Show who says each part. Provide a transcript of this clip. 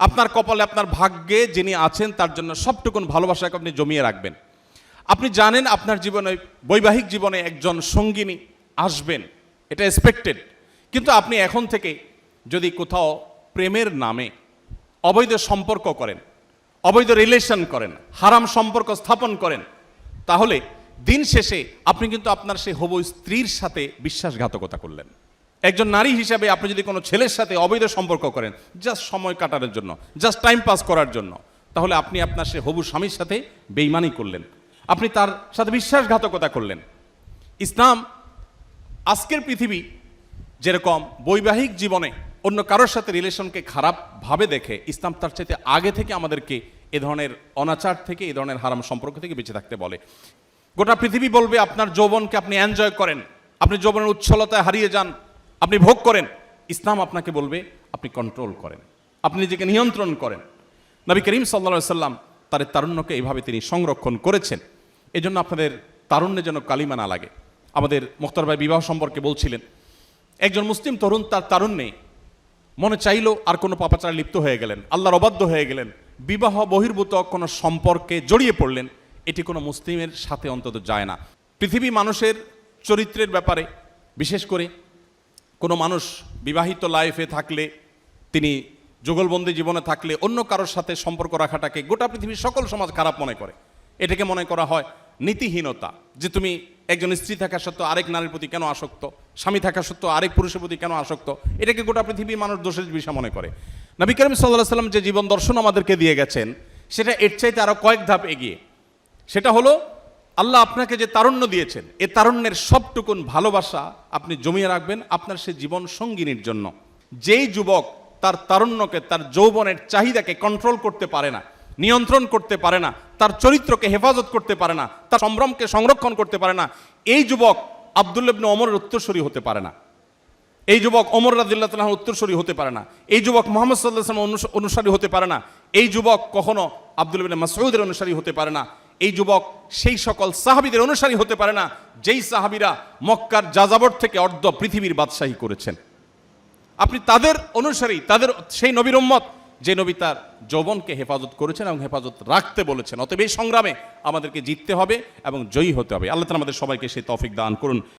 Speaker 1: আপনার কপালে, আপনার ভাগ্যে যিনি আছেন তার জন্য সবটুকুন ভালোবাসাকে আপনি জমিয়ে রাখবেন। আপনি জানেন আপনার জীবনে, বৈবাহিক জীবনে একজন সঙ্গিনী আসবেন, এটা এক্সপেক্টেড। কিন্তু আপনি এখন থেকে যদি কোথাও প্রেমের নামে অবৈধ সম্পর্ক করেন, অবৈধ রিলেশন করেন, হারাম সম্পর্ক স্থাপন করেন, তাহলে দিন শেষে আপনি কিন্তু আপনার সেই হবু স্ত্রীর সাথে বিশ্বাসঘাতকতা করলেন। একজন নারী হিসাবে আপনি যদি কোনো ছেলের সাথে অবৈধ সম্পর্ক করেন জাস্ট সময় কাটানোর জন্য, জাস্ট টাইম পাস করার জন্য, তাহলে আপনি আপনার সেই হবু স্বামীর সাথে বেইমানি করলেন, আপনি তার সাথে বিশ্বাসঘাতকতা করলেন। ইসলাম আজকের পৃথিবী যেরকম বৈবাহিক জীবনে অন্য কারোর সাথে রিলেশনকে খারাপভাবে দেখে, ইসলাম তার চাইতে আগে থেকে আমাদেরকে এ ধরনের অনাচার থেকে, এ ধরনের হারাম সম্পর্ক থেকে বেঁচে থাকতে বলে। গোটা পৃথিবী বলবে আপনার যৌবনকে আপনি এনজয় করেন, আপনি যৌবনের উচ্ছলতায় হারিয়ে যান, আপনি ভোগ করেন। ইসলাম আপনাকে বলবে আপনি কন্ট্রোল করেন, আপনি নিজেকে নিয়ন্ত্রণ করেন। নবী করিম সাল্লাল্লাহু আলাইহি সাল্লাম তার তারুণ্যকে এইভাবে তিনি সংরক্ষণ করেছেন। এজন্য আপনাদের তারুণ্যে যেন কালিমা না লাগে। আমাদের মুখতার ভাই বিবাহ সম্পর্কে বলছিলেন, একজন মুসলিম তরুণ তার তারুণ্যে মনে চাইলো আর কোনো পাপাচারে লিপ্ত হয়ে গেলেন, আল্লাহর অবাধ্য হয়ে গেলেন, বিবাহ বহির্ভূত কোনো সম্পর্কে জড়িয়ে পড়লেন, এটি কোনো মুসলিমের সাথে অন্তত যায় না। পৃথিবী মানুষের চরিত্রের ব্যাপারে, বিশেষ করে কোনো মানুষ বিবাহিত লাইফে থাকলে, তিনি যুগলবন্দি জীবনে থাকলে অন্য কারোর সাথে সম্পর্ক রাখাটাকে গোটা পৃথিবীর সকল সমাজ খারাপ মনে করে। এটাকে মনে করা হয় নীতিহীনতা, যে তুমি একজন স্ত্রী থাকা সত্ত্বেও আরেক নারীর প্রতি কেন আসক্ত, স্বামী থাকা সত্ত্বেও আরেক পুরুষের প্রতি কেন আসক্ত, এটাকে গোটা পৃথিবীর মানুষ দোষের বিষয় মনে করে। নবী করিম সাল্লাল্লাহু আলাইহি সাল্লাম যে জীবন দর্শন আমাদেরকে দিয়ে গেছেন সেটা এর চাইতে আরো কয়েক ধাপ এগিয়ে। সেটা হলো আল্লাহ আপনাকে যে তারুণ্য দিয়েছেন, এ তারুণ্যের সবটুকুন ভালোবাসা আপনি জমিয়ে রাখবেন আপনার সে জীবন সঙ্গিনীর জন্য। যেই যুবক তার তারুণ্যকে, তার যৌবনের চাহিদাকে কন্ট্রোল করতে পারে না, নিয়ন্ত্রণ করতে পারে না, তার চরিত্রকে হেফাজত করতে পারে না, তার সম্ভ্রমকে সংরক্ষণ করতে পারে না, এই যুবক আব্দুল্লাহ ইবনে ওমরের উত্তরসূরি হতে পারে না, এই যুবক ওমর রাদিয়াল্লাহু তাআলার উত্তরসূরি হতে পারে না, এই যুবক মুহাম্মদ সাল্লাল্লাহু আলাইহি ওয়াসাল্লামের অনুসারী হতে পারে না, এই যুবক কখনো আব্দুল্লাহ ইবনে মাসউদের অনুসারী হতে পারে না, এই যুবক সেই সকল সাহাবীদের অনুসারী হতে পারে না যেই সাহাবীরা মক্কার যাযাবর থেকে অর্ধ পৃথিবীর বাদশাহী করেছেন। আপনি তাদের অনুসারী, তাদের সেই নবীর উম্মত যে নবী তার যৌবনকে হেফাজত করেছেন এবং হেফাজত রাখতে বলেছেন। অতএব এই সংগ্রামে আমাদেরকে জিততে হবে এবং জয়ী হতে হবে। আল্লাহ তাআলা আমাদের সবাইকে সেই তৌফিক দান করুন।